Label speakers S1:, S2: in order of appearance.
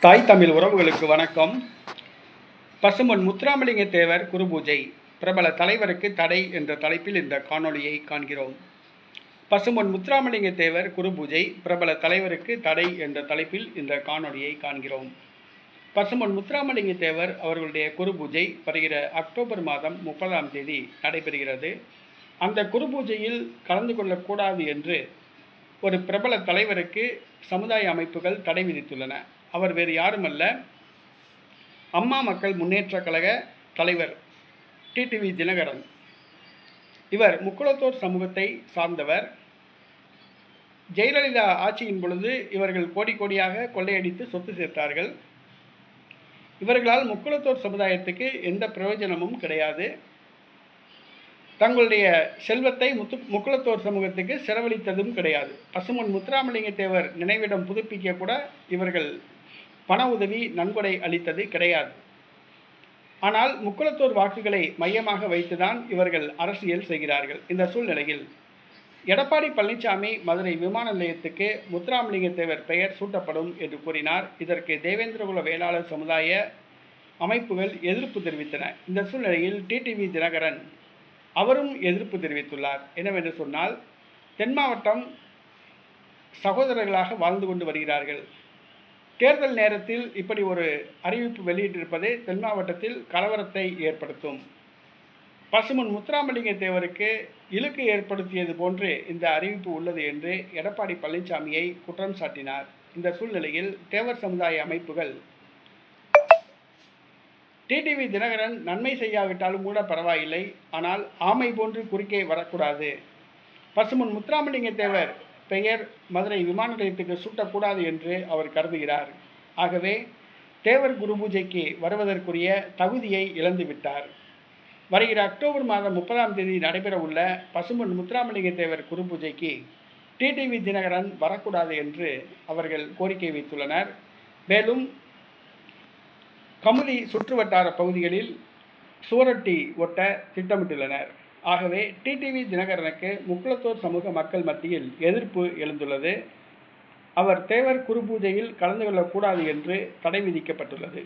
S1: தாய் தமிழ் உறவுகளுக்கு வணக்கம். பசும்பொன் முத்துராமலிங்க தேவர் குருபூஜை பிரபல தலைவருக்கு தடை என்ற தலைப்பில் இந்த காணொளியை காண்கிறோம். பசும்பொன் முத்துராமலிங்க தேவர் குருபூஜை பிரபல தலைவருக்கு தடை என்ற தலைப்பில் இந்த காணொளியை காண்கிறோம். பசும்பொன் முத்துராமலிங்க தேவர் அவர்களுடைய குருபூஜை வருகிற அக்டோபர் மாதம் 30ஆம் தேதி நடைபெறுகிறது. அந்த குருபூஜையில் கலந்து கொள்ளக்கூடாது என்று ஒரு பிரபல தலைவருக்கு சமுதாய அமைப்புகள் தடை விதித்துள்ளன. அவர் வேறு யாருமல்ல, அம்மா மக்கள் முன்னேற்ற கழக தலைவர் டிடிவி தினகரன். இவர் முக்குளத்தோர் சமூகத்தை சார்ந்தவர். ஜெயலலிதா ஆட்சியின் பொழுது இவர்கள் கோடி கோடியாக கொள்ளையடித்து சொத்து சேர்த்தார்கள். இவர்களால் முக்குளத்தோர் சமுதாயத்துக்கு எந்த பிரயோஜனமும் கிடையாது. தங்களுடைய செல்வத்தை முக்குளத்தோர் சமூகத்துக்கு செலவழித்ததும் கிடையாது. பசும்பொன் முத்துராமலிங்க தேவர் நினைவிடம் புதுப்பிக்க கூட இவர்கள் பண உதவி நன்கொடை அளித்தது கிடையாது. ஆனால் முக்குளத்தோர் வாக்குகளை மையமாக வைத்துதான் இவர்கள் அரசியல் செய்கிறார்கள். இந்த சூழ்நிலையில் எடப்பாடி பழனிசாமி மதுரை விமான நிலையத்துக்கு முத்துராமலிங்க தேவர் பெயர் சூட்டப்படும் என்று கூறினார். இதற்கு தேவேந்திரகுல வேளாளர் சமுதாய அமைப்புகள் எதிர்ப்பு தெரிவித்தன. இந்த சூழ்நிலையில் டிடிவி தினகரன் அவரும் எதிர்ப்பு தெரிவித்துள்ளார். என்னவென்று சொன்னால், தென் மாவட்டம் சகோதரர்களாக வாழ்ந்து கொண்டு வருகிறார்கள். தேர்தல் நேரத்தில் இப்படி ஒரு அறிவிப்பு வெளியிட்டிருப்பது தென் மாவட்டத்தில் கலவரத்தை ஏற்படுத்தும். பசும்பொன் முத்துராமலிங்க தேவருக்கு இழுக்கு ஏற்படுத்தியது போன்று இந்த அறிவிப்பு உள்ளது என்று எடப்பாடி பழனிசாமியை குற்றம் சாட்டினார். இந்த சூழ்நிலையில் தேவர் சமுதாய அமைப்புகள் டிடிவி தினகரன் நன்மை செய்யாவிட்டாலும் கூட பரவாயில்லை, ஆனால் ஆமை போன்று குறுக்கே வரக்கூடாது, பசும்பொன் முத்துராமலிங்க தேவர் பெயர் மதுரை விமான நிலையத்துக்கு சூட்டக்கூடாது என்று அவர் கருதுகிறார். ஆகவே தேவர் குரு பூஜைக்கு வருவதற்குரிய தகுதியை இழந்துவிட்டார். வருகிற அக்டோபர் மாதம் 30ஆம் தேதி நடைபெற உள்ள பசும்பொன் முத்துராமலிங்க தேவர் குரு பூஜைக்கு டிடிவி தினகரன் வரக்கூடாது என்று அவர்கள் கோரிக்கை வைத்துள்ளனர். மேலும் கமுதி சுற்றுவட்டார பகுதிகளில் சுவரொட்டி ஒட்ட திட்டமிட்டுள்ளனர். ஆகவே டிடிவி தினகரனுக்கு முக்குளத்தோர் சமூக மக்கள் மத்தியில் எதிர்ப்பு எழுந்துள்ளது. அவர் தேவர் குரு பூஜையில் கலந்து கொள்ளக்கூடாது என்று தடை விதிக்கப்பட்டுள்ளது.